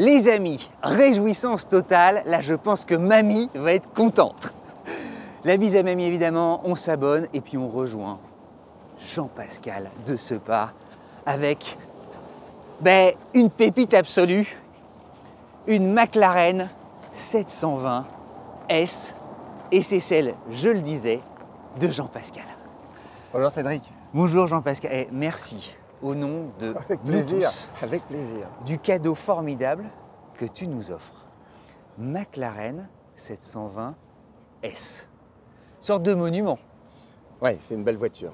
Les amis, réjouissance totale. Là, je pense que mamie va être contente. La bise à mamie, évidemment, on s'abonne et puis on rejoint Jean-Pascal de Sepa avec une pépite absolue, une McLaren 720 S. Et c'est celle, je le disais, de Jean-Pascal. Bonjour Cédric. Bonjour Jean-Pascal. Et merci au nom de Avec nous plaisir, tous, avec plaisir. du cadeau formidable que tu nous offres. McLaren 720 S. Sorte de monument. Ouais, c'est une belle voiture.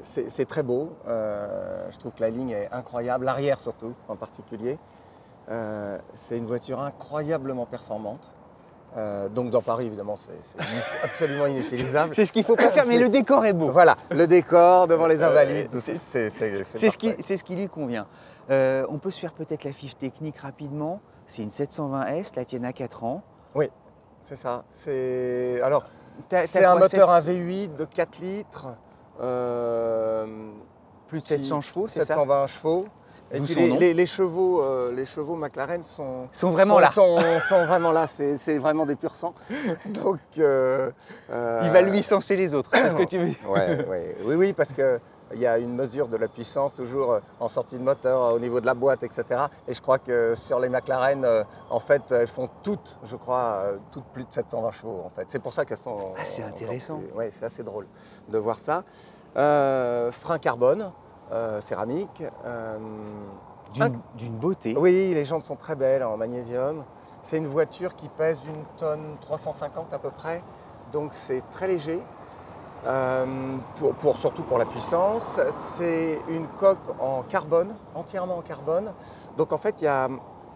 C'est très beau. Je trouve que la ligne est incroyable, l'arrière surtout en particulier. C'est une voiture incroyablement performante. Donc dans Paris, évidemment, c'est absolument inutilisable. C'est ce qu'il ne faut pas faire, mais le décor est beau. Voilà, le décor devant les Invalides, c'est ce qui lui convient. On peut se faire peut-être la fiche technique rapidement. C'est une 720S, la tienne a 4 ans. Oui, c'est ça. Alors, T'as c'est un quoi, moteur 700 un V8 de 4 litres. Plus de 700 chevaux, c'est ça? 720 chevaux. Et D'où puis son nom. les chevaux McLaren Sont vraiment là. sont vraiment là, c'est vraiment des pur sang. Donc, Il va lui censer les autres, c'est ce que tu veux dire. Oui, parce qu'il y a une mesure de la puissance toujours en sortie de moteur, au niveau de la boîte, etc. Et je crois que sur les McLaren, en fait, elles font toutes, je crois, toutes plus de 720 chevaux. En fait. C'est pour ça qu'elles sont... Ah, c'est intéressant. Oui, c'est assez drôle de voir ça. Frein carbone, céramique. D'une beauté. Oui, les jantes sont très belles en magnésium. C'est une voiture qui pèse 1,350 tonnes à peu près, donc c'est très léger, surtout pour la puissance. C'est une coque en carbone, entièrement en carbone. Donc en fait, il y a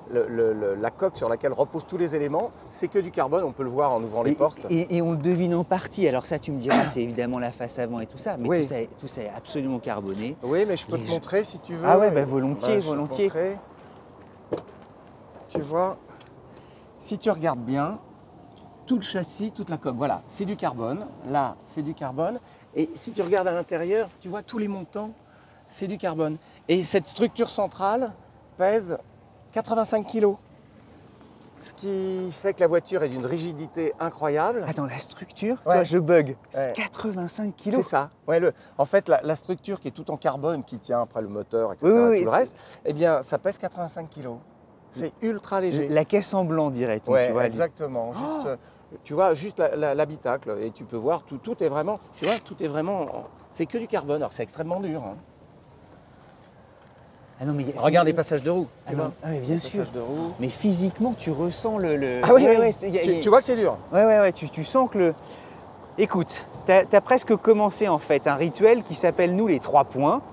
la coque sur laquelle reposent tous les éléments, c'est que du carbone, on peut le voir en ouvrant les portes. Et on le devine en partie. Alors ça, tu me diras, c'est évidemment la face avant et tout ça, mais tout ça est absolument carboné. Oui, mais je peux te montrer si tu veux. Ah ouais, volontiers, Je peux te volontiers. montrer. Tu vois, si tu regardes bien, tout le châssis, toute la coque, voilà, c'est du carbone. Là, c'est du carbone. Et si tu regardes à l'intérieur, tu vois tous les montants, c'est du carbone. Et cette structure centrale pèse 85 kg. Ce qui fait que la voiture est d'une rigidité incroyable. Attends, la structure, Ouais. toi, je bug. Ouais. C'est 85 C'est kilos. ça. Ouais, en fait, la structure qui est tout en carbone, qui tient après le moteur, etc., Oui, tout le reste, eh bien, ça pèse 85 kg. C'est ultra léger. La caisse en blanc, dirait-on. Ouais, tu vois, exactement. Tu vois, juste l'habitacle. Et tu peux voir, tout est vraiment, tu vois, tout est vraiment, c'est que du carbone. Alors, c'est extrêmement dur. Hein. Ah non, mais Regarde les passages de roues. Ah non, oui, bien sûr. De roues. Mais physiquement, tu ressens le... Ah oui, tu vois que c'est dur. Ouais, tu sens que le... Écoute, tu as presque commencé en fait un rituel qui s'appelle nous les 3 points.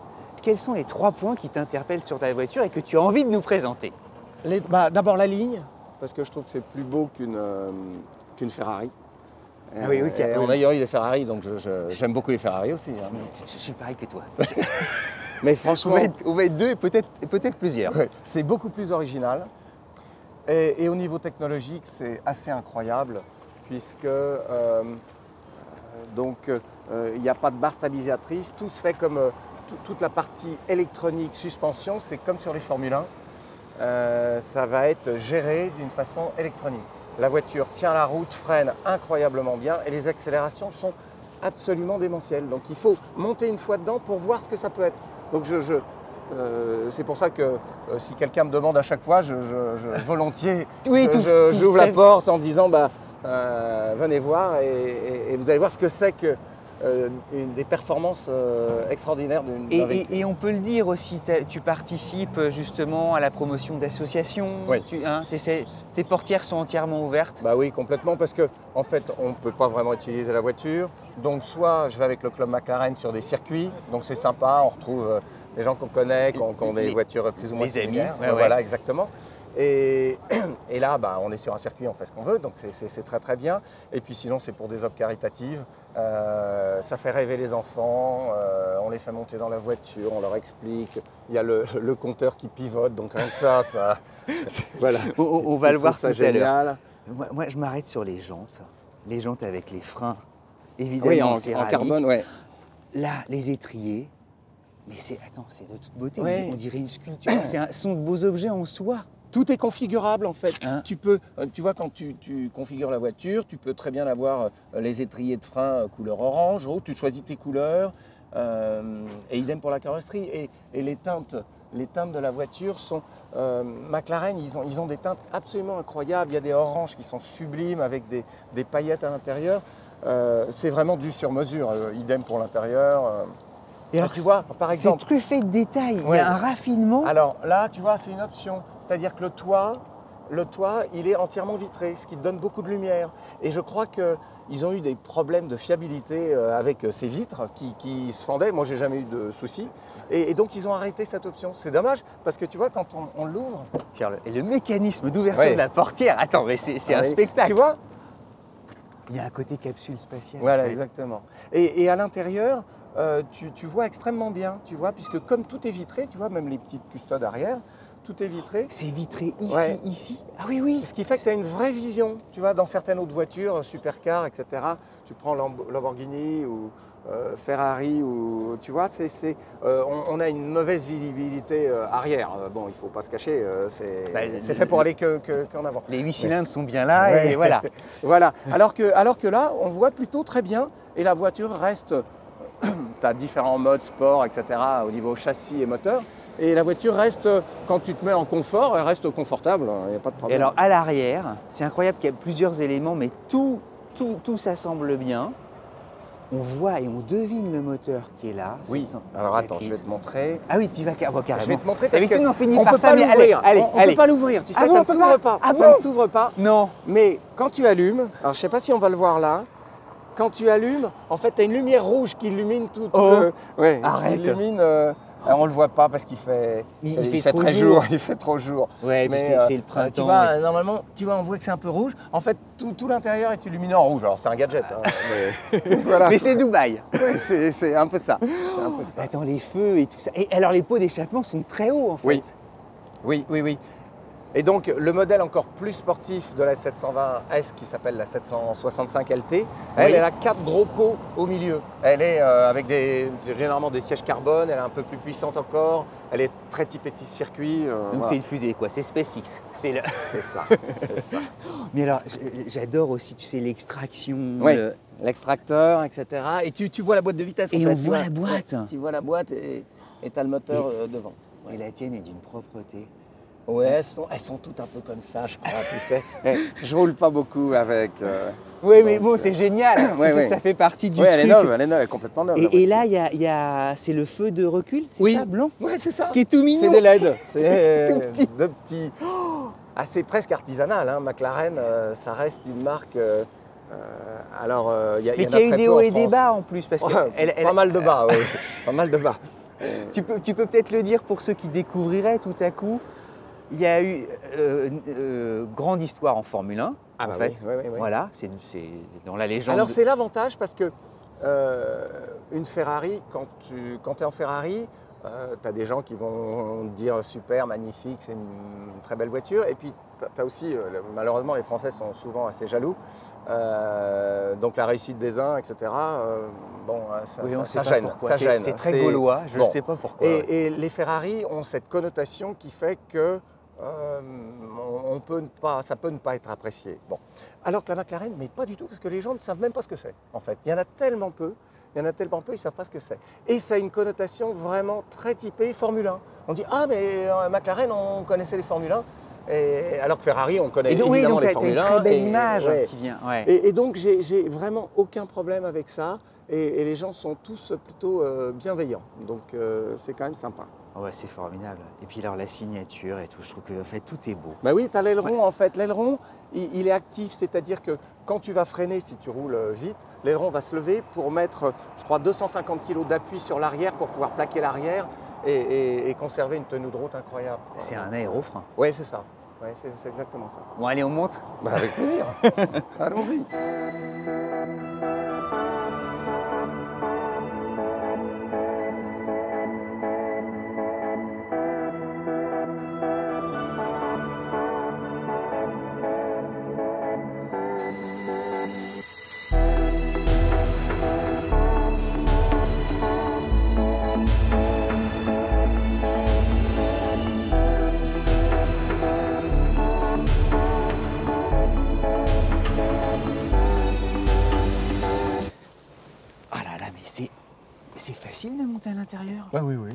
Quels sont les 3 points qui t'interpellent sur ta voiture et que tu as envie de nous présenter? D'abord la ligne, parce que je trouve que c'est plus beau qu'une Ferrari. Ah oui, En ayant eu des Ferrari, donc j'aime beaucoup les Ferrari aussi. Hein. Je suis pareil que toi. Mais franchement, on va être deux et peut-être plusieurs. ouais, c'est beaucoup plus original. Et au niveau technologique, c'est assez incroyable, puisque il n'y a pas de barre stabilisatrice. Tout se fait comme toute la partie électronique, suspension, c'est comme sur les Formule 1. Ça va être géré d'une façon électronique. La voiture tient la route, freine incroyablement bien et les accélérations sont absolument démentielles. Donc il faut monter une fois dedans pour voir ce que ça peut être. Donc c'est pour ça que si quelqu'un me demande à chaque fois, volontiers, Oui, j'ouvre la porte en disant venez voir et vous allez voir ce que c'est que des performances extraordinaires d'un véhicule. Et on peut le dire aussi, tu participes justement à la promotion d'associations. Oui. Tes portières sont entièrement ouvertes. Bah oui, complètement, parce que en fait, on ne peut pas vraiment utiliser la voiture. Donc soit je vais avec le club McLaren sur des circuits, donc c'est sympa, on retrouve les gens qu'on connaît, qui ont des voitures plus ou moins les amis. similaires. Ouais, voilà, exactement. Et là, on est sur un circuit, on fait ce qu'on veut, donc c'est très très bien. Et puis sinon, c'est pour des œuvres caritatives. Ça fait rêver les enfants, on les fait monter dans la voiture, on leur explique. Il y a le compteur qui pivote, donc rien que ça voilà. On va le voir tout à l'heure. Génial. Moi, je m'arrête sur les jantes avec les freins, évidemment Oui, en en céramique. carbone, ouais. Là, les étriers. Mais c'est de toute beauté, Ouais. on dirait une sculpture. Ce sont de beaux objets en soi. Tout est configurable en fait. Hein? Tu peux, tu vois, quand tu configures la voiture, tu peux très bien avoir les étriers de frein couleur orange, rouge, tu choisis tes couleurs, et idem pour la carrosserie. Et les teintes de la voiture sont... McLaren, ils ont des teintes absolument incroyables. Il y a des oranges qui sont sublimes avec des paillettes à l'intérieur. C'est vraiment du sur mesure, idem pour l'intérieur. Et alors, tu vois, par c'est exemple... truffé de détails, il y Ouais. a un raffinement. Alors là, tu vois, c'est une option. C'est-à-dire que le toit, il est entièrement vitré, ce qui donne beaucoup de lumière. Et je crois qu'ils ont eu des problèmes de fiabilité avec ces vitres qui se fendaient. Moi, j'ai jamais eu de soucis. Et donc, ils ont arrêté cette option. C'est dommage, parce que tu vois, quand on l'ouvre... Et le mécanisme d'ouverture Ouais. de la portière, attends, mais c'est un Ouais. spectacle. Tu vois? Il y a un côté capsule spatiale. Voilà, en fait. exactement. Et à l'intérieur, tu vois extrêmement bien, tu vois, puisque comme tout est vitré, tu vois, même les petites custodes arrière, tout est vitré. C'est vitré ici, Ouais. ici. Ah oui, oui. Ce qui fait que c'est une vraie vision, tu vois, dans certaines autres voitures, supercars, etc. Tu prends Lamborghini ou Ferrari, ou tu vois, on a une mauvaise visibilité arrière. Bon, il ne faut pas se cacher, c'est fait pour aller qu'en avant. Les 8 cylindres sont bien là Ouais. et voilà. Voilà. Alors que là, on voit plutôt très bien et la voiture reste. Tu as différents modes sport, etc. au niveau châssis et moteur. Et la voiture reste, quand tu te mets en confort, elle reste confortable, il n'y a pas de Et problème. alors à l'arrière, c'est incroyable qu'il y a plusieurs éléments, mais tout s'assemble bien. On voit et on devine le moteur qui est là. Oui, 700 alors attends, je vais litres. te montrer. Ah oui, tu vas carrément. Je vais te montrer parce D'habitude, que on finit on par peut ça, pas mais l'ouvrir. allez, On allez. peut pas l'ouvrir, tu sais, Ah bon, ça on ne peut s'ouvre pas pas. Ah Ça bon ne s'ouvre pas. Non. Mais quand tu allumes, alors je ne sais pas si on va le voir là, quand tu allumes, en fait, tu as une lumière rouge qui illumine tout. Oh, ouais, arrête. qui illumine, alors, on ne le voit pas parce qu'il fait, Il fait trop très jour. il fait trop jour. Ouais, puis Mais, c'est le printemps. Tu vois, ouais. normalement, tu vois, on voit que c'est un peu rouge. En fait, tout l'intérieur est illuminé en rouge. Alors, c'est un gadget. Hein, mais voilà. Mais c'est Dubaï. Ouais, c'est un peu ça. C'est un peu ça. Attends, les feux et tout ça. Et alors les pots d'échappement sont très hauts en fait. Oui. Oui. Et donc, le modèle encore plus sportif de la 720S qui s'appelle la 765 LT, elle a 4 gros pots au milieu. Elle est avec généralement des sièges carbone, elle est un peu plus puissante encore, elle est très typée circuit. Donc voilà. c'est une fusée quoi, c'est SpaceX. C'est ça, c'est ça. Mais alors j'adore aussi, tu sais, l'extraction. Oui, l'extracteur, etc. Et tu vois la boîte de vitesse. Et en fait, on tu voit vois. la boîte. Ouais, tu vois la boîte et tu as le moteur devant. Et la tienne est d'une propreté. Ouais, elles sont toutes un peu comme ça, je crois, tu sais. Je roule pas beaucoup avec. Oui, mais donc, bon, c'est génial. ouais, Tu sais, ouais. ça fait partie du Ouais, truc. elle est neuve, elle est complètement neuve. Et là, c'est le feu de recul, c'est Oui. ça, blanc, Ouais, c'est ça. qui est tout mignon. C'est des LED. C'est Tout petit. deux petits. Ah, c'est presque artisanal, hein. McLaren, ça reste une marque. Alors, il y Mais en qui a eu très des peu hauts en et des France. bas en plus, parce que Ouais, pas mal de bas, oui. Pas mal de bas. Tu peux peut-être le dire pour ceux qui découvriraient tout à coup. Il y a eu grande histoire en Formule 1, Ah en bah fait. oui. Voilà, c'est dans la légende. Alors c'est l'avantage parce que une Ferrari, quand tu es en Ferrari, tu as des gens qui vont te dire super, magnifique, c'est une très belle voiture. Et puis tu as aussi, malheureusement les Français sont souvent assez jaloux, donc la réussite des uns, etc. Bon, Oui, on sait ça pas gêne. pourquoi. Ça gêne. C'est très gaulois, je ne bon. sais pas pourquoi. ouais. Et les Ferrari ont cette connotation qui fait que ça peut ne pas être apprécié. Bon. Alors que la McLaren, mais pas du tout, parce que les gens ne savent même pas ce que c'est, en fait. Il y en a tellement peu, ils ne savent pas ce que c'est. Et ça a une connotation vraiment très typée Formule 1. On dit, ah mais McLaren, on connaissait les Formule 1, alors que Ferrari, on connaît évidemment les Formule 1. Oui, donc tu as une très belle et- image ouais. qui vient. Ouais. Et donc, j'ai vraiment aucun problème avec ça. Et les gens sont tous plutôt bienveillants. Donc, c'est quand même sympa. Oh ouais, c'est formidable. Et puis alors la signature et tout, je trouve que en fait, tout est beau. Bah oui, tu as l'aileron en fait. L'aileron, il est actif, c'est-à-dire que quand tu vas freiner, si tu roules vite, l'aileron va se lever pour mettre, je crois, 250 kg d'appui sur l'arrière pour pouvoir plaquer l'arrière et conserver une tenue de route incroyable. C'est un aérofrein. Oui, c'est ça. Ouais, c'est exactement ça. Bon, allez, on monte. Bah, avec plaisir. Allons-y. là, mais c'est facile de monter à l'intérieur. Ah oui, oui.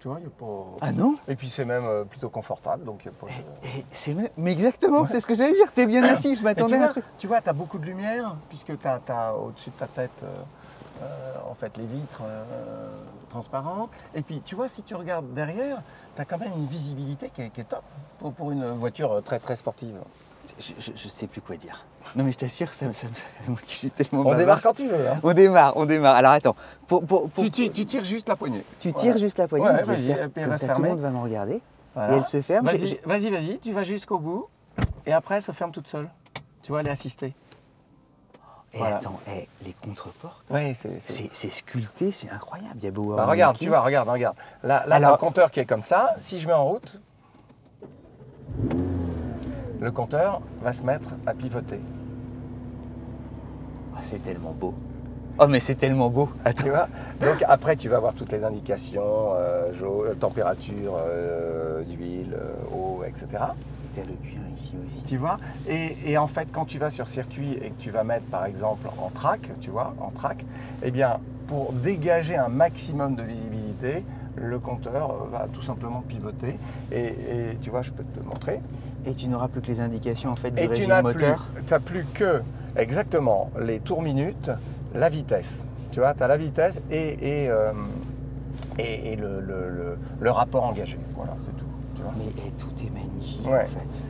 Tu vois, il n'y a pas... Ah non? Et puis c'est même plutôt confortable, donc il y a pas de- Mais exactement, c'est ce que j'allais dire. T'es bien assis, je Et m'attendais à un truc. tu vois, tu as beaucoup de lumière, puisque tu as, au-dessus de ta tête en fait les vitres transparentes. Et puis tu vois, si tu regardes derrière, tu as quand même une visibilité qui est top pour une voiture très très sportive. Je sais plus quoi dire. Non mais je t'assure, moi qui suis tellement On bavard. démarre quand tu veux. Hein. On démarre. Alors attends. Tu tires juste la poignée. Tu tires juste la poignée, Ouais, donc je vais vas-y, le faire et puis elle comme reste ça tout le fermée. monde va me regarder. Voilà. Et elle se ferme. Vas-y, tu vas jusqu'au bout. Et après, elle se ferme toute seule. Tu vois, elle est assistée. Et Voilà. attends, les contre-portes, Oui, c'est sculpté, c'est incroyable. Il y a beau Bah, avoir regarde, une tu vois, église. regarde. Là, Alors- t'as le compteur qui est comme ça. Si je mets en route, le compteur va se mettre à pivoter. Ah, c'est tellement beau. Oh mais c'est tellement beau. Attends. Tu vois. Donc après, tu vas avoir toutes les indications, température, d'huile, eau, etc. Et t'as le cuir ici aussi. Tu vois. Et en fait, quand tu vas sur circuit et que tu vas mettre, par exemple, en track, tu vois, eh bien, pour dégager un maximum de visibilité, le compteur va tout simplement pivoter. Et tu vois, je peux te le montrer. Et tu n'auras plus que les indications en fait du Et tu régime n'as moteur. plus que exactement les tours minutes, la vitesse. Tu vois, tu as la vitesse et le rapport engagé. Voilà, c'est tout. Tu vois. Mais tout est magnifique Ouais. en fait.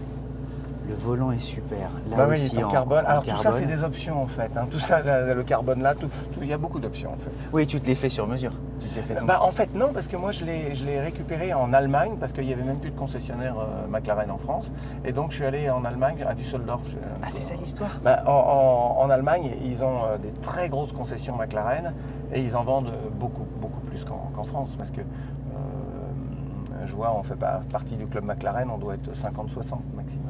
Le volant est super. Là Bah oui, aussi ton en carbone. Alors carbone. tout ça, c'est des options en fait. Hein. Tout ça, le carbone là, il y a beaucoup d'options en fait. Oui, tu te les fais sur mesure. Tu te les fais ton- Bah, en fait, non, parce que moi, je l'ai récupéré en Allemagne, parce qu'il n'y avait même plus de concessionnaire McLaren en France. Et donc, je suis allé en Allemagne, à Düsseldorf. Ah, c'est ça l'histoire. Bah, en Allemagne, ils ont des très grosses concessions McLaren et ils en vendent beaucoup plus qu'en France. Parce que je vois, on fait partie du club McLaren, on doit être 50-60 maximum.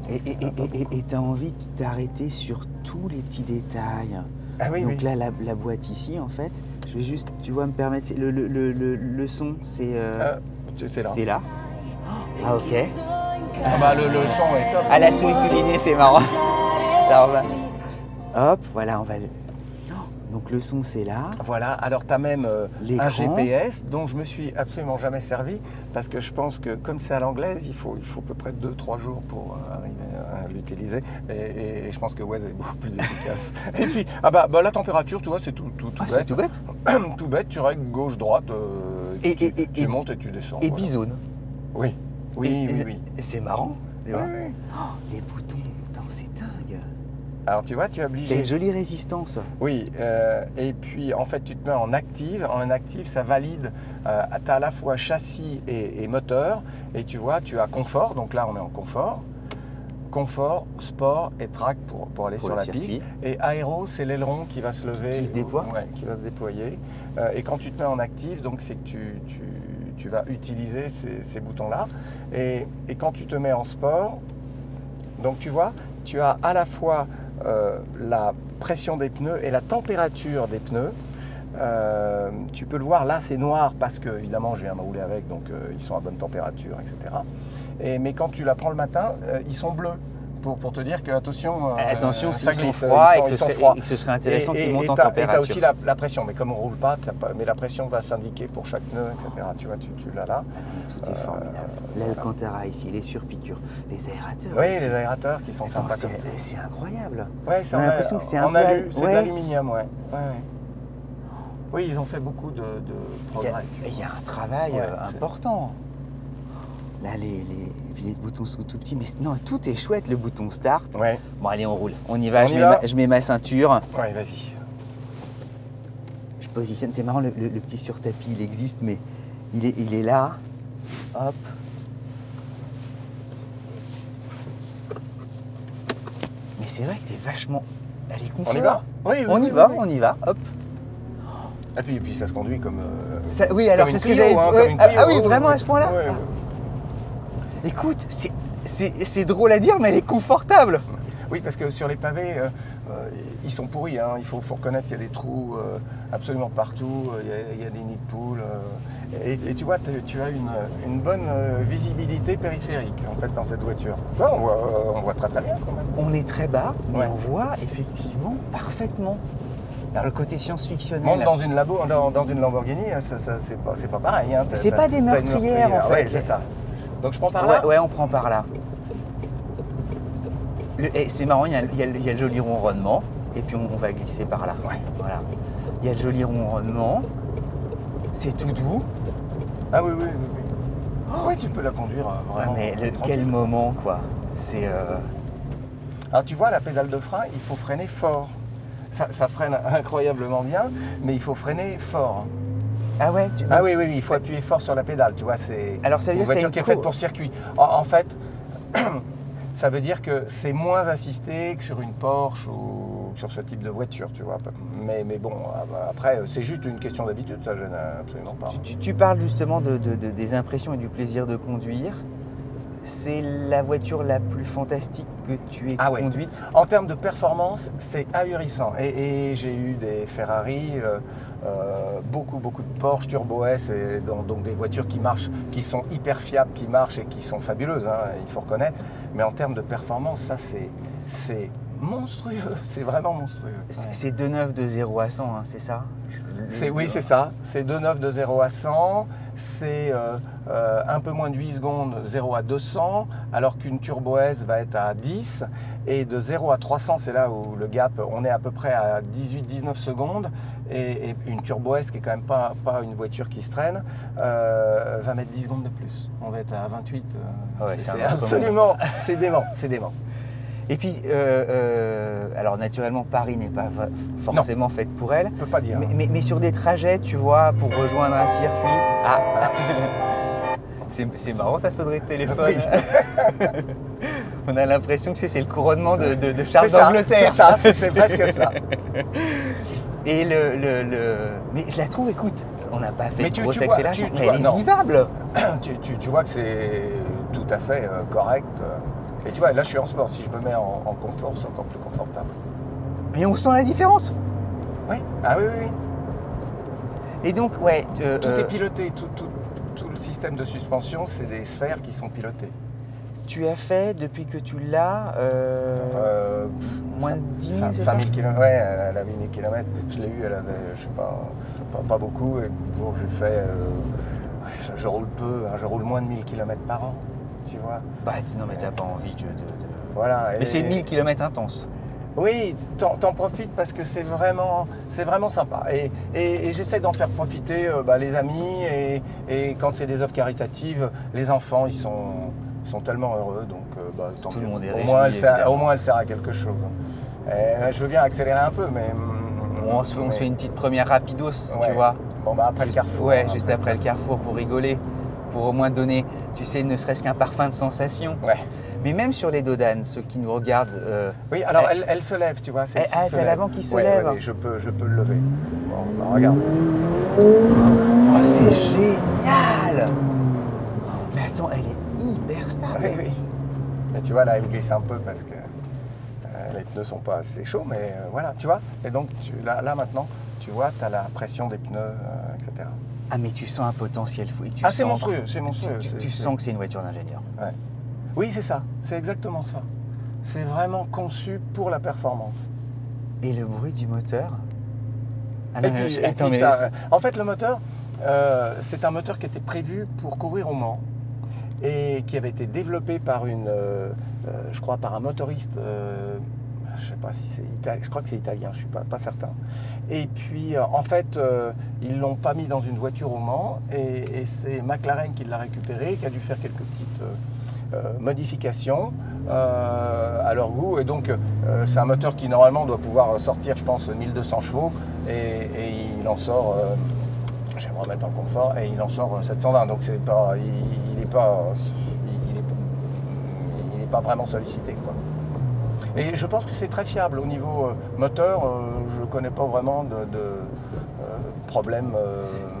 Et t'as envie de t'arrêter sur tous les petits détails. Ah oui, Donc oui. là, la boîte ici, en fait, je vais juste, tu vois, me permettre. Le son, c'est C'est là. c'est là. Ah, ok. Ah bah, le son est top. À la solitudine, c'est marrant. Alors, hop, voilà, on va. Donc le son, c'est là. Voilà, alors tu as même un L'écran. GPS dont je me suis absolument jamais servi parce que je pense que comme c'est à l'anglaise, il faut à peu près 2-3 jours pour arriver à l'utiliser et je pense que Waze est beaucoup plus efficace. Et puis, la température, tu vois, c'est tout Ah, bête. c'est tout bête. Tout bête, tu règles gauche-droite, tu montes et tu descends. Et voilà. bizone. Oui, oui. C'est marrant. Tu Oui, vois. oui. Oh, les boutons, putain, c'est dingue. Alors tu vois, tu es T'as obligé. une jolie résistance. Oui, et puis en fait tu te mets en active. En active, ça valide, tu as à la fois châssis et moteur. Et tu vois, tu as confort, donc là on est en confort. Confort, sport et track pour aller Pour sur le la circuit. piste. Et aéro, c'est l'aileron qui va se lever. Qui se déploie. Ouais, qui va se déployer. Et quand tu te mets en active, donc c'est que tu vas utiliser ces boutons-là. Et quand tu te mets en sport, donc tu vois, tu as à la fois la pression des pneus et la température des pneus. Tu peux le voir, là c'est noir parce que évidemment je viens de rouler avec, donc ils sont à bonne température, etc. Mais quand tu la prends le matin, ils sont bleus pour te dire que attention, Attention, ça s'ils sont glisse, froids et ils que sont ce froids. serait, et que ce serait intéressant qu'ils montent en Et tu as température. aussi la pression, mais comme on ne roule pas, mais la pression va s'indiquer pour chaque pneu, etc. Tu vois, tu l'as là. Tout est formidable. L'Alcantara ici, les surpiqûres, les aérateurs. Oui, aussi. les aérateurs qui sont Attends, sympas comme tout. c'est incroyable. Ouais, c'est On a en l'impression que c'est un en peu c'est ouais. d'aluminium, ouais. Oui, ils ont fait beaucoup de progrès. Il y a un travail Ouais, c'est- important. Là, puis les boutons sont tout petits, mais non, tout est chouette, le bouton start. Ouais, Bon, allez, on roule. On y va, On y va je mets ma ceinture, ouais, vas-y. je positionne. C'est marrant, le petit sur-tapis, il existe, mais il est là. Hop. Mais c'est vrai que t'es vachement... Elle est confort. On y va? Oui, oui, On y oui, va, oui. on y va, hop. Et puis ça se conduit comme. Oui, alors comme c'est une ce que Clio, j'avais... hein, ouais. comme une Ah Clio, oui, vraiment à ce point-là. Ouais, ouais. Écoute, c'est drôle à dire, mais elle est confortable. Oui, parce que sur les pavés, ils sont pourris. Hein. Il faut reconnaître qu'il y a des trous absolument partout. Il y a des nids de poules. Et tu vois, tu as une bonne visibilité périphérique en fait dans cette voiture. Ouais, on voit très très bien quand même. On est très bas, mais Ouais. on voit effectivement parfaitement. Alors le côté science-fictionnel. Monte dans une dans une Lamborghini, c'est pas pareil. Hein. C'est pas des meurtrières en fait. Ouais, c'est ça. Donc je prends par là. Ouais, on prend par là. C'est marrant, il y a le joli ronronnement, et puis on va glisser par là. Ouais. Voilà. Il y a le joli ronronnement. C'est tout doux. Ah oui. Oui, tu peux la conduire vraiment. Ouais, mais quel moment quoi. C'est. Alors tu vois, la pédale de frein, il faut freiner fort. Ça freine incroyablement bien, mais il faut freiner fort. Ah ouais. Ah oui, il faut appuyer fort sur la pédale. Tu vois, c'est Alors ça veut une dire voiture qui est faite pour circuit. En fait, ça veut dire que c'est moins assisté que sur une Porsche ou sur ce type de voiture, tu vois. Mais bon, après, c'est juste une question d'habitude, ça gêne absolument pas. Tu parles justement des impressions et du plaisir de conduire. C'est la voiture la plus fantastique que tu aies conduite. En termes de performance, c'est ahurissant. Et j'ai eu des Ferrari, beaucoup de Porsche Turbo S, et donc des voitures qui marchent, qui sont hyper fiables, qui marchent et qui sont fabuleuses, hein, il faut reconnaître. Mais en termes de performance, ça c'est monstrueux, c'est vraiment monstrueux. C'est 2,9 de 0 à 100, hein, c'est ça? Oui, c'est ça. C'est 2,9 de 0 à 100. C'est un peu moins de 8 secondes, 0 à 200, alors qu'une Turbo S va être à 10. Et de 0 à 300, c'est là où le gap, on est à peu près à 18-19 secondes. Et une Turbo S, qui est quand même pas une voiture qui se traîne, va mettre 10 secondes de plus. On va être à 28. C'est absolument, c'est dément. Et puis, alors naturellement, Paris n'est pas forcément faite pour elle. On peut pas dire. Mais sur des trajets, tu vois, pour rejoindre un circuit. C'est marrant ta sonnerie de téléphone. Oui. On a l'impression que c'est le couronnement de Charles d'Angleterre. C'est presque ça. Et mais je la trouve, écoute, on n'a pas fait de grosse accélération, mais elle est vivable. Tu vois que c'est tout à fait correct. Et tu vois, là je suis en sport, si je me mets en confort, c'est encore plus confortable. Mais on sent la différence. Oui, oui. Et donc, ouais. Tout est piloté, tout le système de suspension, c'est des sphères qui sont pilotées. Tu as fait, depuis que tu l'as, moins de 10 000, c'est ça? 5000 km, ouais, elle avait 1000 km. Je l'ai eu, elle avait, je sais pas beaucoup. Et bon, j'ai fait, je roule peu, hein, je roule moins de 1000 km par an. Tu vois. Bah non, mais t'as pas envie de... Voilà. Mais c'est 1000 km intenses. Oui, t'en profites parce que c'est vraiment sympa. Et j'essaie d'en faire profiter les amis et quand c'est des offres caritatives, les enfants, ils sont tellement heureux. Donc, tout le monde est réjoui, au moins elle sert à quelque chose. Et, je veux bien accélérer un peu, mais... On se fait une petite première rapidos, tu vois. Bon, après le carrefour. Ouais, juste après le carrefour pour rigoler. Pour au moins donner, tu sais, ne serait-ce qu'un parfum de sensation. Ouais. Mais même sur les dodanes, ceux qui nous regardent... oui, alors elle se lève, tu vois. T'as l'avant qui se lève. Oui, je peux le lever. Bon, regarde. Oh, c'est génial! Mais attends, elle est hyper stable. Oui. Et tu vois, là, elle glisse un peu parce que les pneus sont pas assez chauds, mais voilà, tu vois. Et donc, là maintenant, tu vois, tu as la pression des pneus, etc. Ah, mais tu sens un potentiel fou. C'est monstrueux, c'est monstrueux. Tu sens que c'est une voiture d'ingénieur. Ouais. Oui, c'est ça, c'est exactement ça. C'est vraiment conçu pour la performance. Et le bruit du moteur? En fait, le moteur, c'est un moteur qui était prévu pour courir au Mans et qui avait été développé par je crois, par un motoriste. Je ne sais pas si c'est italien, je crois que c'est italien, je ne suis pas certain. Et puis, en fait, ils ne l'ont pas mis dans une voiture au Mans et c'est McLaren qui l'a récupéré, qui a dû faire quelques petites modifications à leur goût. Et donc, c'est un moteur qui, normalement, doit pouvoir sortir, je pense, 1200 chevaux et il en sort, je vais me remettre en confort, et il en sort 720. Donc, il n'est pas vraiment sollicité, quoi. Et je pense que c'est très fiable au niveau moteur. Je ne connais pas vraiment de problème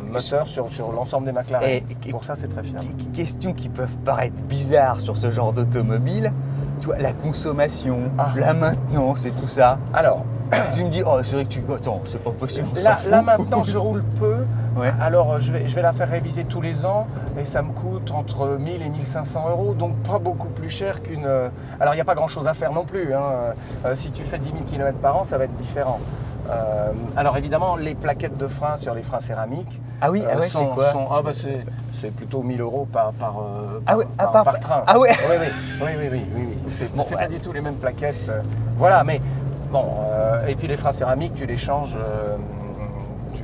moteur sur l'ensemble des McLaren. Et pour ça, c'est très fiable. Questions qui peuvent paraître bizarres sur ce genre d'automobile. Tu vois, la consommation, la maintenance et tout ça. Alors, tu me dis, c'est vrai que attends, c'est pas possible. Là maintenant, je roule peu. Ouais. Alors, je vais la faire réviser tous les ans et ça me coûte entre 1000 et 1500 €, donc pas beaucoup plus cher qu'une... Alors, il n'y a pas grand-chose à faire non plus. Hein. Si tu fais 10 000 km par an, ça va être différent. Alors évidemment, les plaquettes de frein sur les freins céramiques Ah oui, ah ouais, c'est quoi? C'est plutôt 1000 € par train. Ah ouais. Oui. C'est pas du tout les mêmes plaquettes. Voilà, mais bon. Et puis les freins céramiques, tu les changes,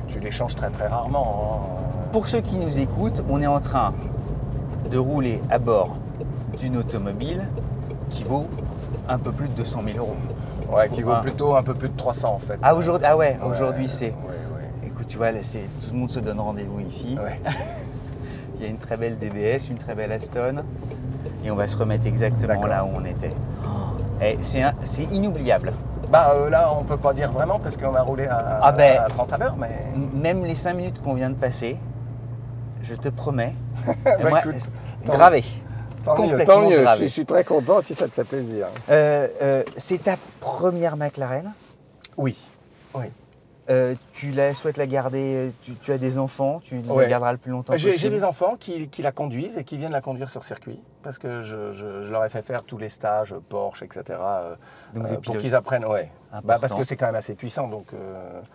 tu les changes très très rarement. Hein. Pour ceux qui nous écoutent, on est en train de rouler à bord d'une automobile qui vaut un peu plus de 200 000 €. Ouais, qui vaut plutôt un peu plus de 300 en fait. Ah aujourd'hui, aujourd'hui c'est. Ouais. Écoute, tu vois, là, tout le monde se donne rendez-vous ici. Ouais. Il y a une très belle DBS, une très belle Aston, et on va se remettre exactement là où on était. Et c'est inoubliable. Là, on peut pas dire vraiment parce qu'on a roulé à 30 à l'heure, mais même les 5 minutes qu'on vient de passer, je te promets, Bah, écoute, gravé. Tant mieux. Je suis très content si ça te fait plaisir. C'est ta première McLaren? Oui. Tu souhaites la garder, tu as des enfants, tu la garderas le plus longtemps possible? J'ai des enfants qui la conduisent et qui viennent la conduire sur circuit parce que je leur ai fait faire tous les stages Porsche, etc. Pour qu'ils apprennent, parce que c'est quand même assez puissant. Donc,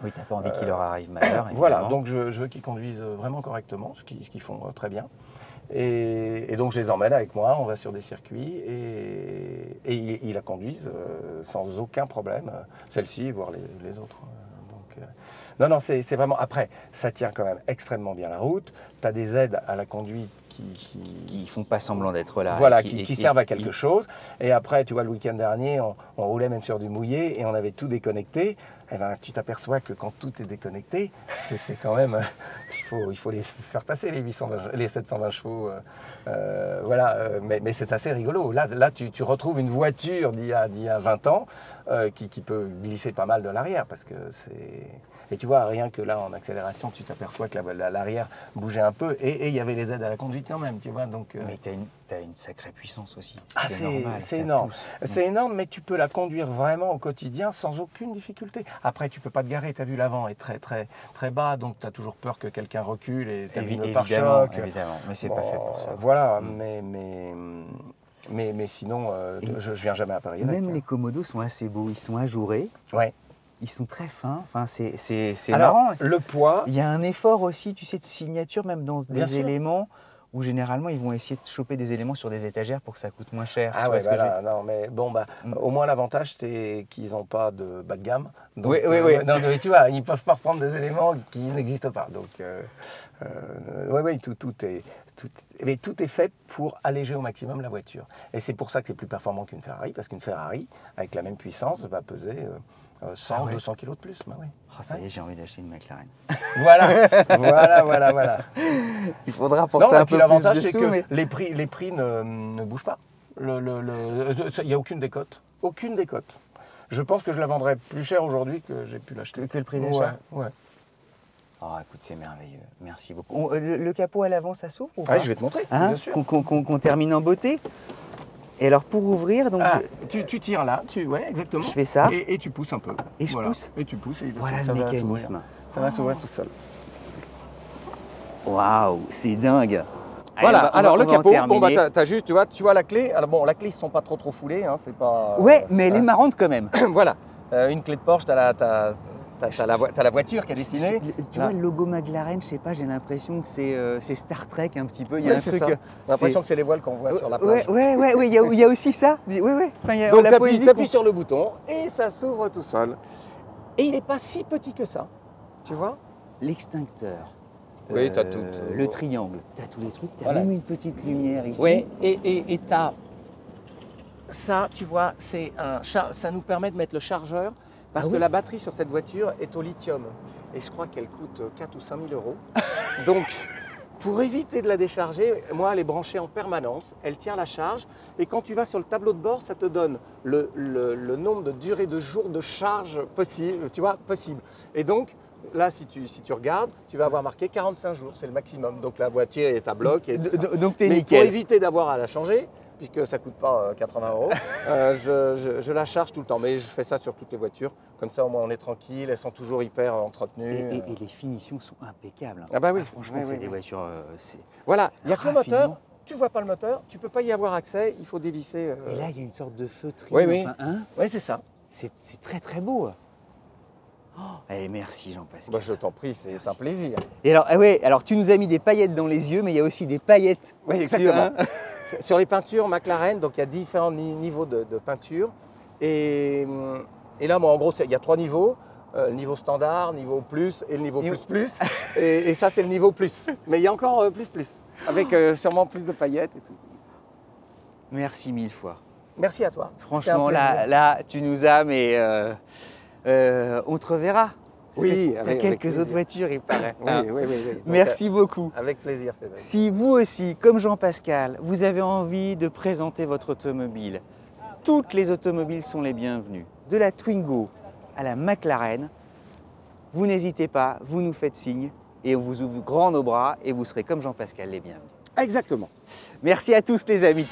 oui, tu n'as pas envie qu'il leur arrive malheur. Voilà, donc je veux qu'ils conduisent vraiment correctement, ce qu'ils font très bien. Et donc je les emmène avec moi, on va sur des circuits et ils la conduisent sans aucun problème, celle-ci, voire les autres. Non, c'est vraiment... Après, ça tient quand même extrêmement bien la route. Tu as des aides à la conduite qui font pas semblant d'être là. Voilà, qui servent à quelque chose. Et après, tu vois, le week-end dernier, on roulait même sur du mouillé et on avait tout déconnecté. Eh ben, tu t'aperçois que quand tout est déconnecté, c'est quand même... il faut les faire passer, les 720 chevaux. Mais c'est assez rigolo. Là tu retrouves une voiture d'il y a 20 ans qui peut glisser pas mal de l'arrière parce que c'est... Et tu vois, rien que là, en accélération, tu t'aperçois que l'arrière bougeait un peu et il y avait les aides à la conduite quand même, tu vois. Donc, mais tu as une sacrée puissance aussi. C'est énorme. C'est énorme, mais tu peux la conduire vraiment au quotidien sans aucune difficulté. Après, tu peux pas te garer, tu as vu l'avant est très, très, très bas, donc tu as toujours peur que quelqu'un recule et tu as vu le pare-choc. Évidemment, mais c'est pas fait pour ça. Voilà, mais sinon, je viens jamais à Paris. Même les Komodos sont assez beaux, ils sont ajourés. Ouais. Ils sont très fins, enfin, c'est Alors, marrant. Le poids... Il y a un effort aussi, tu sais, de signature, même dans des éléments où généralement ils vont essayer de choper des éléments sur des étagères pour que ça coûte moins cher. Ah ouais, non, mais bon, au moins l'avantage c'est qu'ils n'ont pas de bas de gamme. Donc, oui. Non, mais tu vois, ils ne peuvent pas reprendre des éléments qui n'existent pas. Donc, tout est fait pour alléger au maximum la voiture. Et c'est pour ça que c'est plus performant qu'une Ferrari, parce qu'une Ferrari, avec la même puissance, va peser 100, 200 kilos de plus. Ça y est, j'ai envie d'acheter une McLaren. Voilà. Il faudra penser un peu plus l'avantage, de c'est sous, que mais... les prix ne bougent pas. Il n'y a aucune décote. Aucune décote. Je pense que je la vendrais plus cher aujourd'hui que j'ai pu l'acheter. Que le prix d'achat. Ouais. Oh, écoute, c'est merveilleux. Merci beaucoup. Le capot à l'avant, ça s'ouvre ou pas? Je vais te montrer, bien sûr. Qu'on termine en beauté. Et alors, pour ouvrir, donc... tu tires là, exactement. Je fais ça. Et tu pousses un peu. Et je pousse. Et tu pousses. Et voilà le mécanisme. Ça va s'ouvrir tout seul. Waouh, c'est dingue. Voilà, alors le capot, t'as juste, tu vois la clé. Alors bon, la clé, ils ne sont pas trop foulés, hein, c'est pas... Ouais, mais elle est marrante quand même. Voilà, une clé de Porsche, t'as la voiture qui est dessinée. Tu vois le logo McLaren, je sais pas, j'ai l'impression que c'est Star Trek un petit peu. Il y a un truc. J'ai l'impression que c'est les voiles qu'on voit sur la plage. Ouais, il y a aussi ça. Enfin, donc tu appuies sur le bouton et ça s'ouvre tout seul. Et il n'est pas si petit que ça, tu vois. L'extincteur. Oui, tu as tout. Le triangle, tu as tous les trucs, tu as même une petite lumière ici. Oui, et tu as ça, tu vois, ça nous permet de mettre le chargeur parce que la batterie sur cette voiture est au lithium. Et je crois qu'elle coûte 4 ou 5 000 €. Donc, pour éviter de la décharger, moi, elle est branchée en permanence, elle tient la charge. Et quand tu vas sur le tableau de bord, ça te donne le nombre de durées de jours de charge possible, tu vois, possible. Et donc, là, si tu regardes, tu vas avoir marqué 45 jours, c'est le maximum. Donc la voiture est à bloc. Donc t'es nickel. Pour éviter d'avoir à la changer, puisque ça ne coûte pas 80 €, je la charge tout le temps. Mais je fais ça sur toutes les voitures. Comme ça, au moins, on est tranquille. Elles sont toujours hyper entretenues. Et les finitions sont impeccables. Ah bah oui. Franchement, c'est des voitures... Voilà, il n'y a que le moteur. Tu ne vois pas le moteur, tu ne peux pas y avoir accès. Il faut dévisser. Et là, il y a une sorte de feutrine. Oui, c'est ça. C'est très, très beau. Merci Jean-Pascal. Bah, je t'en prie, c'est un plaisir. Et alors, alors tu nous as mis des paillettes dans les yeux, mais il y a aussi des paillettes. Oui, exactement. Sur les peintures McLaren, donc il y a différents niveaux de peinture. Et là, moi, en gros, il y a 3 niveaux. Le niveau standard, niveau plus et le niveau plus. Et ça, c'est le niveau plus. Mais il y a encore plus, avec sûrement plus de paillettes et tout. Merci 1000 fois. Merci à toi. Franchement, là, tu nous as, mais on te reverra. Oui, tu as quelques autres voitures, il paraît. Oui. Donc, merci beaucoup. Avec plaisir, Cédric. Si vous aussi, comme Jean-Pascal, vous avez envie de présenter votre automobile, toutes les automobiles sont les bienvenues. De la Twingo à la McLaren, vous n'hésitez pas, vous nous faites signe et on vous ouvre grand nos bras et vous serez comme Jean-Pascal les bienvenus. Exactement. Merci à tous les amis.